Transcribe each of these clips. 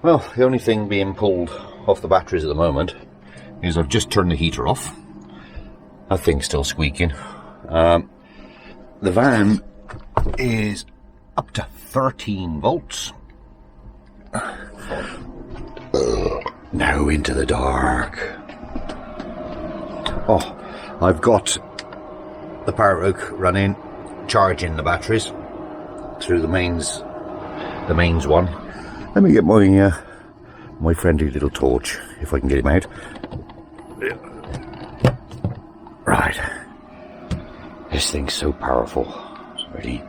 Well, the only thing being pulled off the batteries at the moment is I've just turned the heater off. That thing's still squeaking. The van is up to 13 volts. Now into the dark. Oh, I've got the power oak running, charging the batteries through the mains one. Let me get my my friendly little torch, if I can get him out. Right. This thing's so powerful. Ready?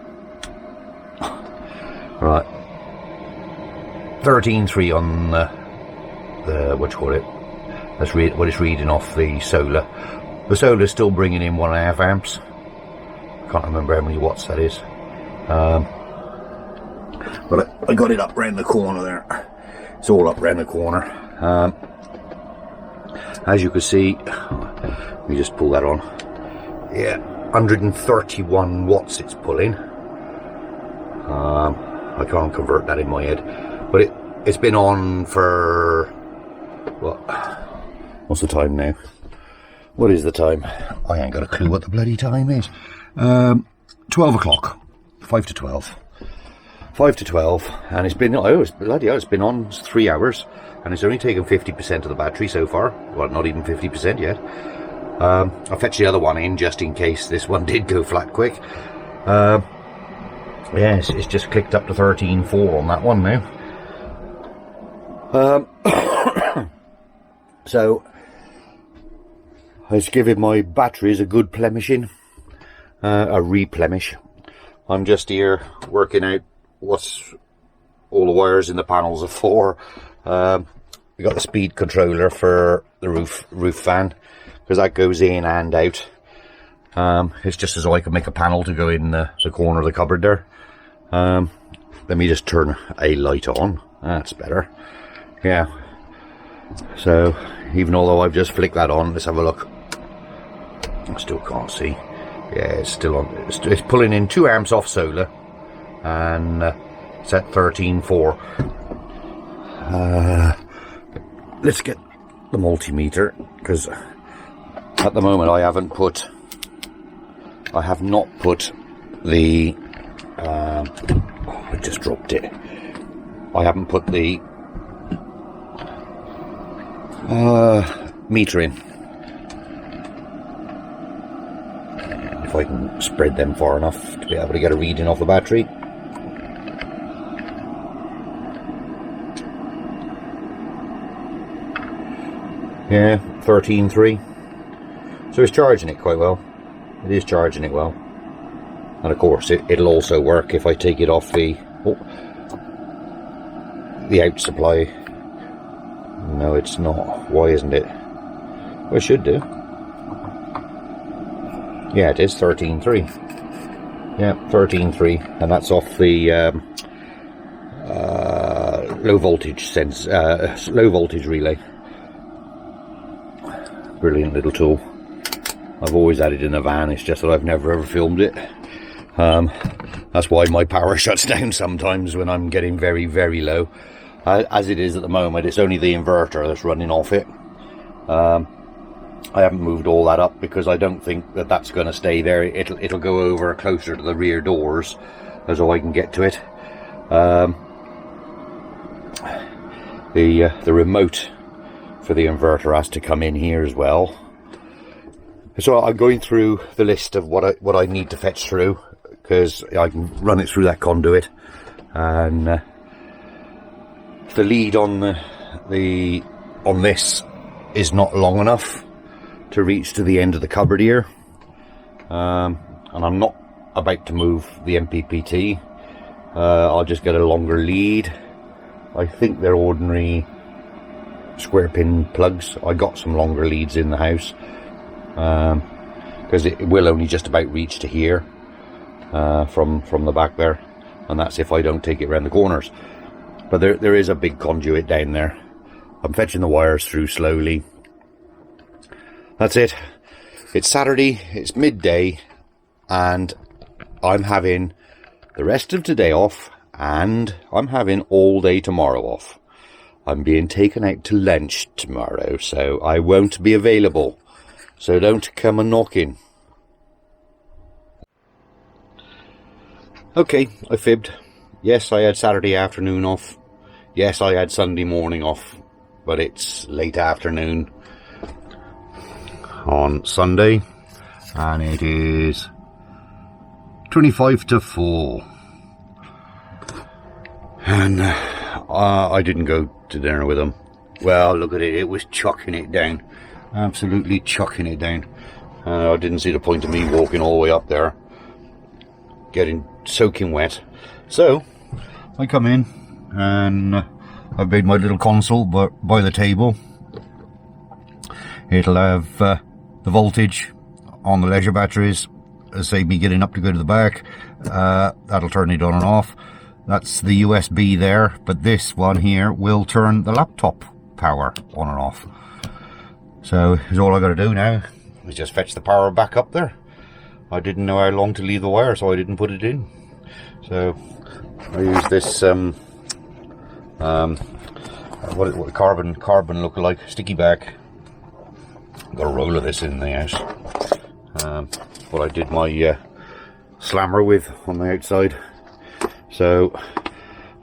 Right. 13.3 on the what you call it? That's what it's reading off the solar. The solar's still bringing in 1.5 amps. Can't remember how many watts that is. But I got it up round the corner there. It's all up round the corner. As you can see, let me just pull that on. Yeah, 131 watts it's pulling. I can't convert that in my head, but it's been on for what's the time now? What is the time? I ain't got a clue what the bloody time is. 12 o'clock, 5 to 12. 5 to 12, and it's been, bloody hell, it's been on 3 hours, and it's only taken 50% of the battery so far. Well, not even 50% yet. I fetched the other one in just in case this one did go flat quick. Yes, it's just clicked up to 13.4 on that one now. So I was giving my batteries a good plemishing, a replenish. I'm just here working out what's all the wires in the panels are for. We got the speed controller for the roof fan, because that goes in and out. It's just as though I can make a panel to go in the corner of the cupboard there. Let me just turn a light on. That's better. Yeah. So even although I've just flicked that on, let's have a look. I still can't see. Yeah, it's still on. It's pulling in 2 amps off solar, and it's at 13.4. Let's get the multimeter, because at the moment I have not put the I just dropped it. I haven't put the meter in. If I can spread them far enough to be able to get a reading off the battery. Yeah, 13.3. So it's charging it quite well. It is charging it well. And of course it'll also work if I take it off the out supply. No, it's not. Why isn't it? Well, it should do. Yeah, it is 13.3. Yeah, 13.3, and that's off the low voltage relay. Brilliant little tool. I've always had it in the van. It's just that I've never ever filmed it. That's why my power shuts down sometimes when I'm getting very, very low. As it is at the moment, it's only the inverter that's running off it. I haven't moved all that up because I don't think that that's going to stay there. It'll go over closer to the rear doors, as all I can get to it. The remote for the inverter has to come in here as well. So I'm going through the list of what I need to fetch through, because I can run it through that conduit, and the lead on this is not long enough to reach to the end of the cupboard here, and I'm not about to move the MPPT. I'll just get a longer lead. I think they're ordinary square pin plugs. I got some longer leads in the house, because it will only just about reach to here from the back there, and that's if I don't take it around the corners. But there is a big conduit down there. I'm fetching the wires through slowly. That's it. It's Saturday, it's midday, and I'm having the rest of today off, and I'm having all day tomorrow off. I'm being taken out to lunch tomorrow, so I won't be available. So don't come a knocking. Okay, I fibbed. Yes, I had Saturday afternoon off. Yes, I had Sunday morning off. But it's late afternoon on Sunday. And it is 25 to 4. And I didn't go to dinner with them. Well, look at it. It was chucking it down. Absolutely chucking it down. I didn't see the point of me walking all the way up there, getting soaking wet. So I come in and I've made my little console by the table. It'll have the voltage on the leisure batteries, save me getting up to go to the back. That'll turn it on and off. That's the USB there, but this one here will turn the laptop power on and off. So is all I got to do now is just fetch the power back up there. I didn't know how long to leave the wire, so I didn't put it in. So I use this what carbon look-alike sticky back. Got a roll of this in the house. What I did my slammer with on the outside. So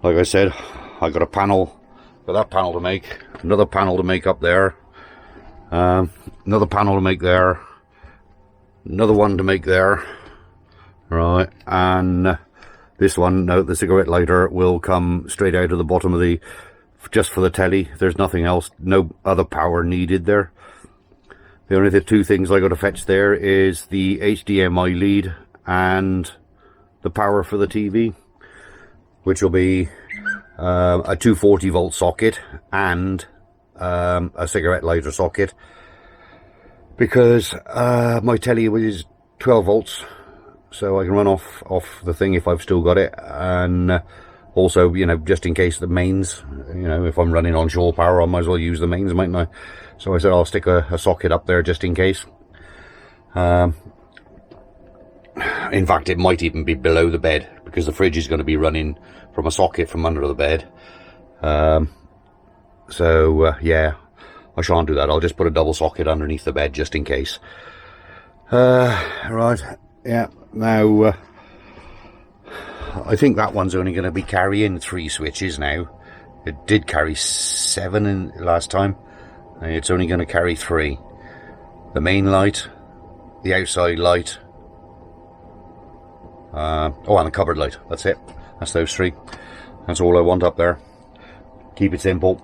like I said, I got a panel, got that panel to make, another panel to make up there, another panel to make there, another one to make there, right, and this one, no, the cigarette lighter will come straight out of the bottom of the, just for the telly. There's nothing else, no other power needed there. The only two things I got to fetch there is the HDMI lead and the power for the TV, which will be a 240 volt socket and a cigarette lighter socket, because my telly is 12 volts, so I can run off the thing if I've still got it, and also, you know, just in case the mains, you know, if I'm running on shore power, I might as well use the mains, mightn't I? So I said I'll stick a socket up there just in case. In fact, it might even be below the bed, because the fridge is going to be running from a socket from under the bed. Yeah, I shan't do that. I'll just put a double socket underneath the bed just in case. Right, yeah, now I think that one's only going to be carrying 3 switches now. It did carry 7 in last time. It's only going to carry 3. The main light, the outside light, and the cupboard light. That's it. That's those 3. That's all I want up there. Keep it simple,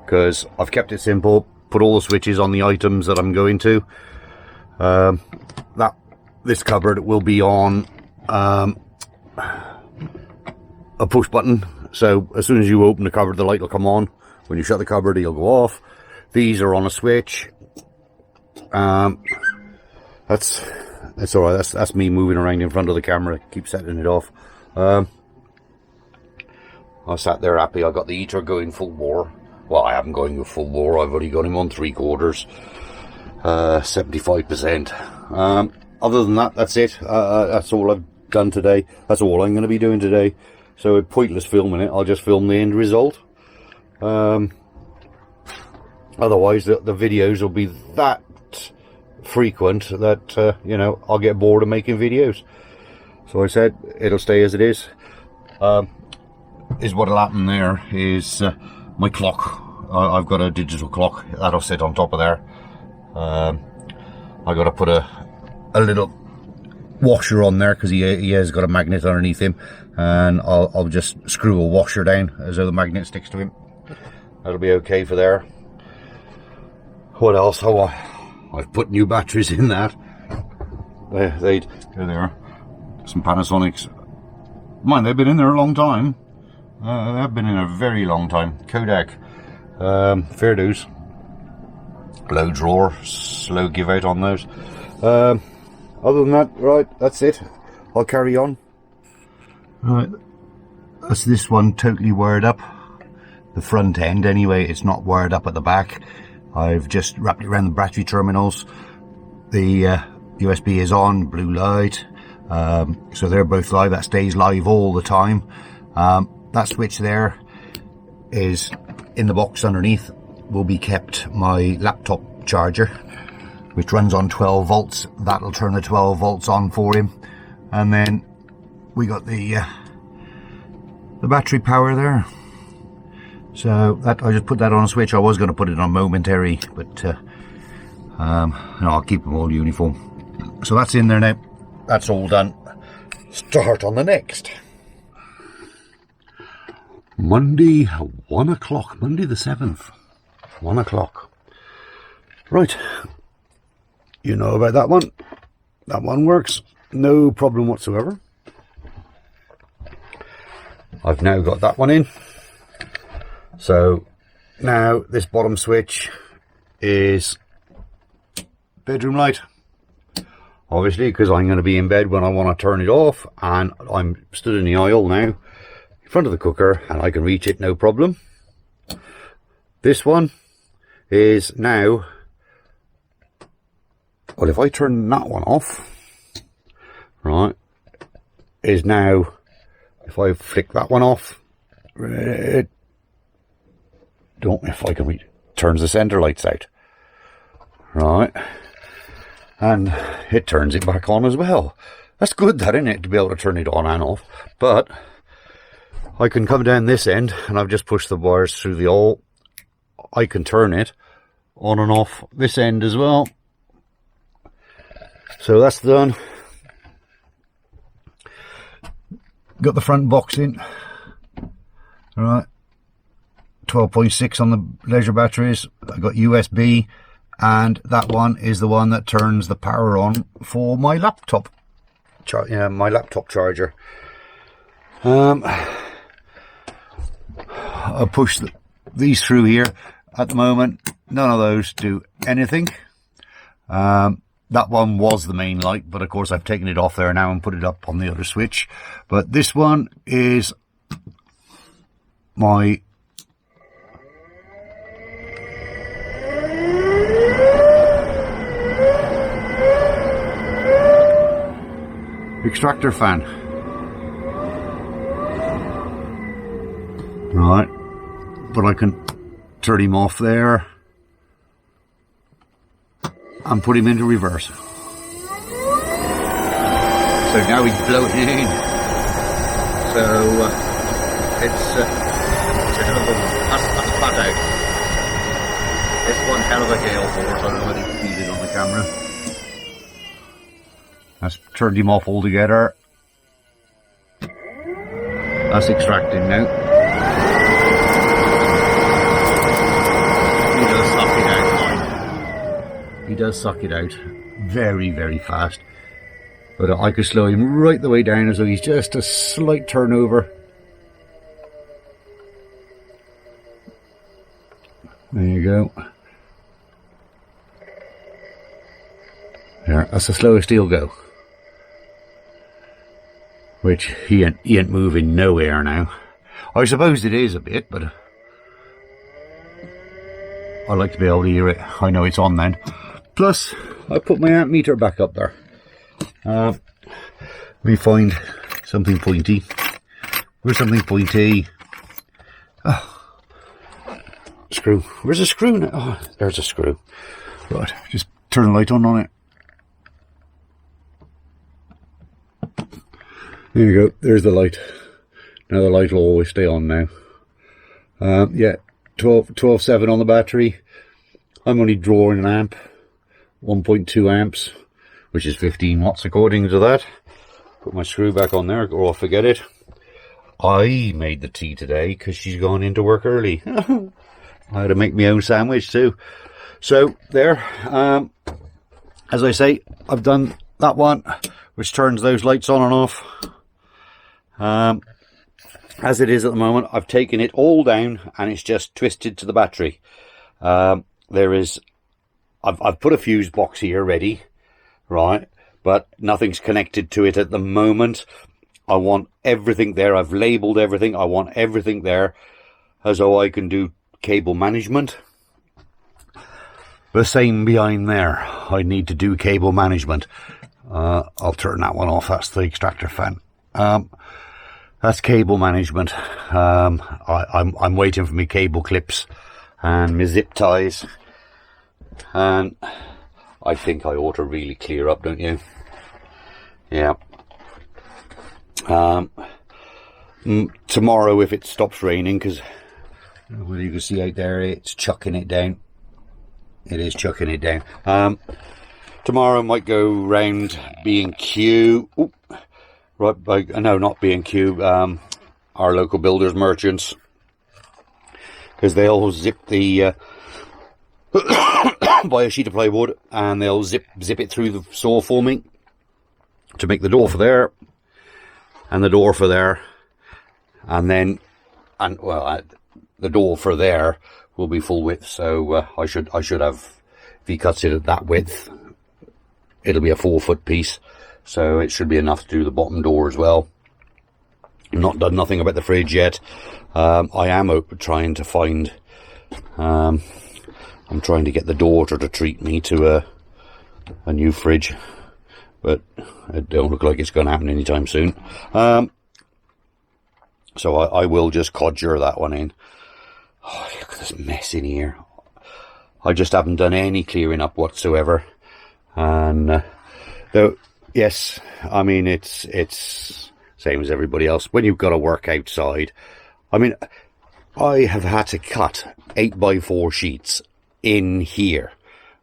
because I've kept it simple. Put all the switches on the items that I'm going to. This cupboard will be on a push button. So as soon as you open the cupboard, the light will come on. When you shut the cupboard, it'll go off. These are on a switch. That's all right. That's me moving around in front of the camera. Keep setting it off. I sat there happy. I got the heater going full bore. Well, I haven't going with full bore. I've only got him on 3/4, 75%. Other than that, that's it. That's all I've done today. That's all I'm going to be doing today. So it's pointless filming it. I'll just film the end result. Otherwise, the videos will be that frequent that, you know, I'll get bored of making videos. So I said it'll stay as it is. What'll happen there is my clock. I've got a digital clock that'll sit on top of there. I got to put a little washer on there, because he has got a magnet underneath him, and I'll just screw a washer down as though the magnet sticks to him. That'll be okay for there. What else? Oh, I've put new batteries in that. There they are. Some Panasonics. Mind, they've been in there a long time. They've been in a very long time. Kodak. Fair dues. Low drawer. Slow give out on those. Other than that, right, that's it. I'll carry on. Right. That's this one totally wired up. The front end anyway, it's not wired up at the back. I've just wrapped it around the battery terminals. The USB is on, blue light. So they're both live. That stays live all the time. That switch there is in the box underneath will be kept my laptop charger, which runs on 12 volts. That'll turn the 12 volts on for him. And then we got the battery power there. So that, I just put that on a switch. I was going to put it on momentary, but no, I'll keep them all uniform. So that's in there now. That's all done. Start on the next. Monday, 1 o'clock. Monday the 7th. 1 o'clock. Right. You know about that one. That one works. No problem whatsoever. I've now got that one in. So now this bottom switch is bedroom light. Obviously, because I'm going to be in bed when I want to turn it off, and I'm stood in the aisle now in front of the cooker and I can reach it no problem. This one is now, well, if I turn that one off, right, is now, if I flick that one off, it don't, if I can reach, turns the centre lights out, right, and it turns it back on as well. That's good, that, isn't it, to be able to turn it on and off. But I can come down this end, and I've just pushed the wires through the hole. I can turn it on and off this end as well. So that's done. Got the front box in. Alright. 12.6 on the leisure batteries. I got USB, and that one is the one that turns the power on for my laptop. My laptop charger. I push these through here. At the moment, none of those do anything. That one was the main light, but of course I've taken it off there now and put it up on the other switch. But this one is my extractor fan. Right, but I can turn him off there and put him into reverse. So now he's blowing in. So it's a hell of a, that's flat out. It's one hell of a gale force. I don't know whether you can see it on the camera. That's turned him off altogether. That's extracting now. He does suck it out very, very fast. But I could slow him right the way down, so he's just a slight turnover. There you go. There, that's the slowest he'll go. Which he ain't moving nowhere now. I suppose it is a bit, but I like to be able to hear it. I know it's on then. Plus, I put my amp meter back up there. Let me find something pointy. Where's something pointy? Oh. Screw. Where's a screw now? Oh, there's a screw. Right, just turn the light on it. There you go. There's the light. Now the light will always stay on now. Yeah, 12.7 on the battery. I'm only drawing an amp. 1.2 amps, which is 15 watts according to that. Put my screw back on there, or I'll forget it. I made the tea today because she's gone into work early. I had to make my own sandwich too. So there, as I say, I've done that one, which turns those lights on and off. As it is at the moment, I've taken it all down and it's just twisted to the battery. I've put a fuse box here ready, right, but nothing's connected to it at the moment. I want everything there. I've labelled everything. I want everything there as though I can do cable management. The same behind there. I need to do cable management. I'll turn that one off. That's the extractor fan. That's cable management. I'm waiting for my cable clips and my zip ties, and I think I ought to really clear up, don't you? Yeah. Tomorrow, if it stops raining, because well, you can see out there, it's chucking it down. It is chucking it down. Tomorrow I might go round B&Q. Right by, no, not B&Q. Our local builders merchants, because they'll zip the buy a sheet of plywood and they'll zip it through the saw for me to make the door for there and the door for there, and then the door for there will be full width. So I should have, if he cuts it at that width, it'll be a 4-foot piece, so it should be enough to do the bottom door as well. Not done nothing about the fridge yet. I am trying to find. I'm trying to get the daughter to treat me to a new fridge, but it don't look like it's going to happen anytime soon. So I will just codger that one in. Oh, look at this mess in here. I just haven't done any clearing up whatsoever. And though, yes, I mean it's same as everybody else. When you've got to work outside, I mean, I have had to cut 8x4 sheets in here,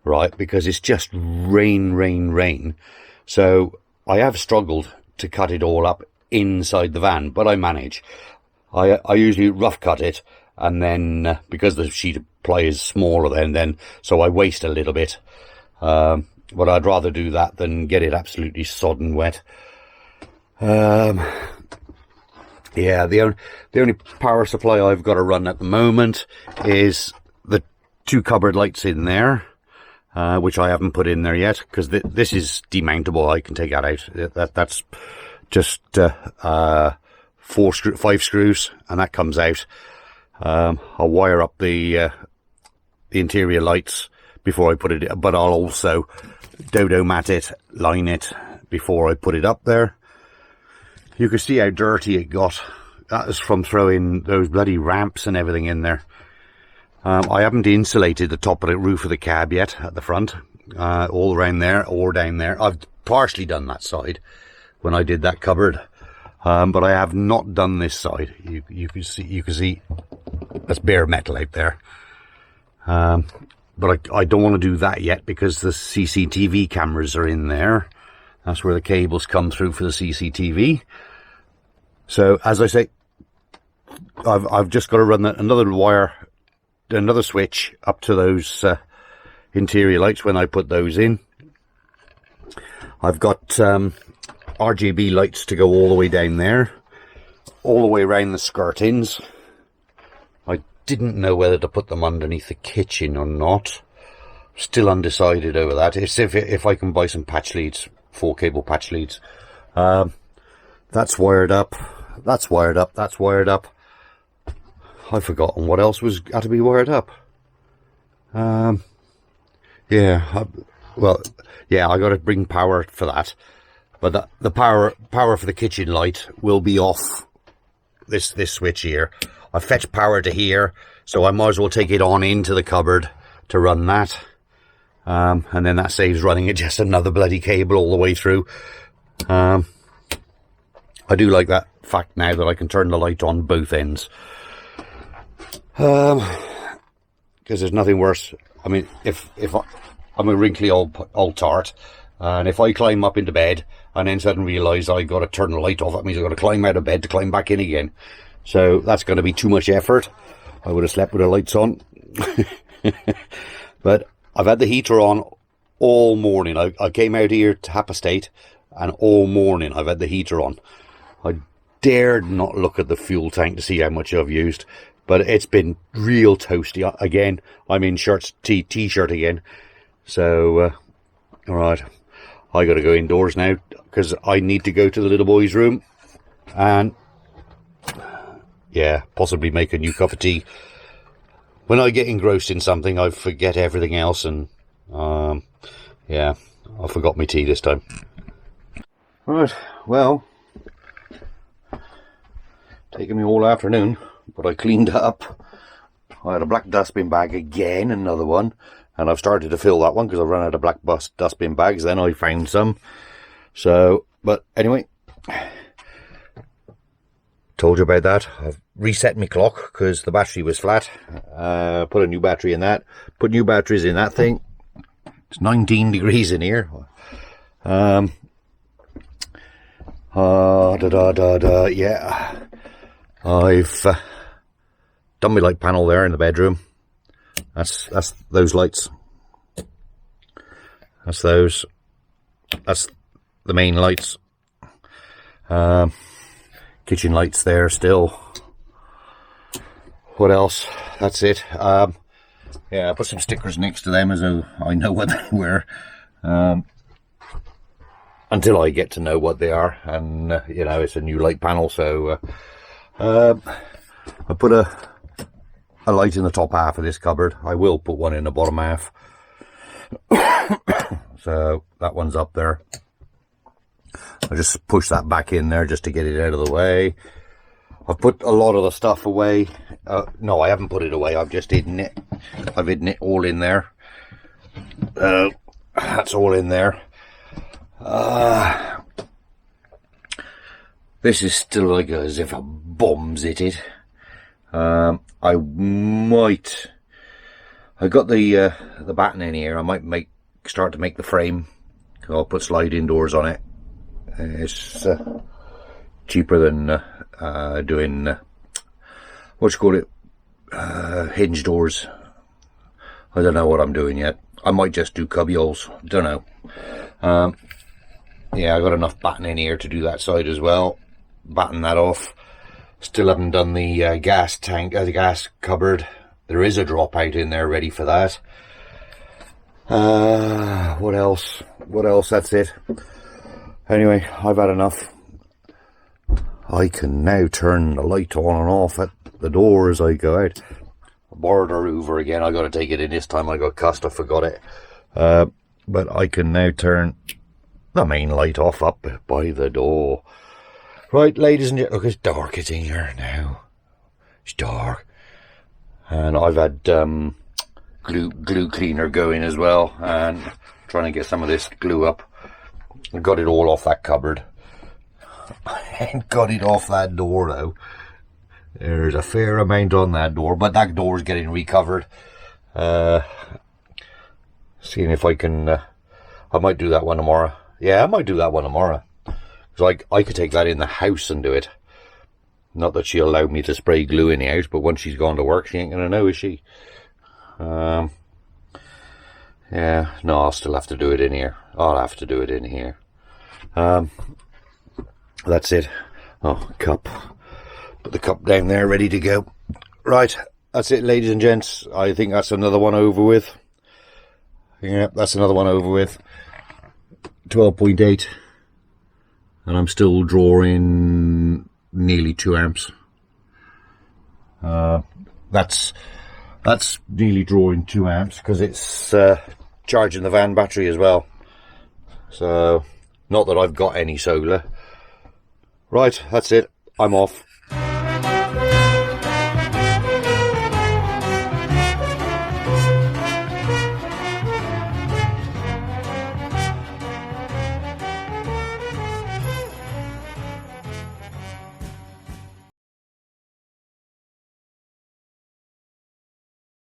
right? Because it's just rain. So I have struggled to cut it all up inside the van, but I manage. I usually rough cut it, and then because the sheet of ply is smaller then so I waste a little bit. But I'd rather do that than get it absolutely sodden wet. Yeah, the only power supply I've got to run at the moment is the 2 cupboard lights in there, which I haven't put in there yet, because this is demountable. I can take that out. That's just 5 screws, and that comes out. I'll wire up the interior lights before I put it in, but I'll also dodo mat it, line it before I put it up there. You can see how dirty it got. That is from throwing those bloody ramps and everything in there. I haven't insulated the top of the roof of the cab yet at the front, all around there or down there. I've partially done that side when I did that cupboard, but I have not done this side. You can see that's bare metal out there. But I don't want to do that yet because the CCTV cameras are in there. That's where the cables come through for the CCTV. So, as I say, I've just got to run another wire, another switch up to those interior lights when I put those in. I've got RGB lights to go all the way down there, all the way around the skirtings. I didn't know whether to put them underneath the kitchen or not. Still undecided over that. It's if I can buy some patch leads, 4 cable patch leads. That's wired up. That's wired up. That's wired up. I've forgotten what else had to be wired up. Yeah. I got to bring power for that. But the power for the kitchen light will be off this switch here. I fetch power to here, so I might as well take it on into the cupboard to run that. And then that saves running it just another bloody cable all the way through. I do like that fact now that I can turn the light on both ends. Because there's nothing worse. I mean, if I'm a wrinkly old tart, and if I climb up into bed and then suddenly realise I got to turn the light off, that means I've got to climb out of bed to climb back in again. So that's going to be too much effort. I would have slept with the lights on. But I've had the heater on all morning. I came out here to 8:30 and all morning I've had the heater on. I dared not look at the fuel tank to see how much I've used, but it's been real toasty. Again, I'm in t-shirt again. So, alright, I gotta go indoors now because I need to go to the little boy's room and, yeah, possibly make a new cup of tea. When I get engrossed in something, I forget everything else, and, yeah, I forgot my tea this time. Right, well, taken me all afternoon, but I cleaned up. I had a black dustbin bag again, another one, and I've started to fill that one because I've run out of black dustbin bags. Then I found some. So, but anyway, told you about that. I've reset my clock because the battery was flat. Put a new battery in that. Put new batteries in that thing. It's 19 degrees in here. Yeah. I've done my light panel there in the bedroom. That's those lights. That's those. That's the main lights. Kitchen lights there still. What else? That's it. Yeah, I put some stickers next to them as though I know what they were. Until I get to know what they are, and you know, it's a new light panel, so I put a light in the top half of this cupboard. I will put one in the bottom half. So that one's up there. I just push that back in there just to get it out of the way. I've put a lot of the stuff away. No, I haven't put it away. I've just hidden it. I've hidden it all in there. That's all in there. This is still like as if a bomb's hit it. I got the batten in here. I might start to make the frame. I'll put sliding doors on it. It's cheaper than doing what you call it, hinge doors. I don't know what I'm doing yet. I might just do cubby holes. Don't know. Yeah, I got enough batten in here to do that side as well. Batten that off. Still haven't done the gas tank, the gas cupboard. There is a drop out in there ready for that. What else? What else? That's it. Anyway, I've had enough. I can now turn the light on and off at the door as I go out. I borrowed a Hoover again. I got to take it in this time. I got cussed. I forgot it. But I can now turn the main light off up by the door. Right, ladies and gentlemen, look, it's dark in here now. It's dark. And I've had glue cleaner going as well, and trying to get some of this glue up. I got it all off that cupboard. I ain't got it off that door though. There's a fair amount on that door, but that door is getting recovered. Seeing if I can, I might do that one tomorrow. Yeah, I might do that one tomorrow. Because I could take that in the house and do it. Not that she'll allow me to spray glue in the house, but once she's gone to work, she ain't going to know, is she? Yeah, no, I'll still have to do it in here. I'll have to do it in here. That's it. Oh, cup. Put the cup down there, ready to go. Right, that's it, ladies and gents. I think that's another one over with. Yeah, that's another one over with. 12.8. And I'm still drawing nearly 2 amps. That's nearly drawing 2 amps because it's charging the van battery as well. So, not that I've got any solar. Right, that's it. I'm off.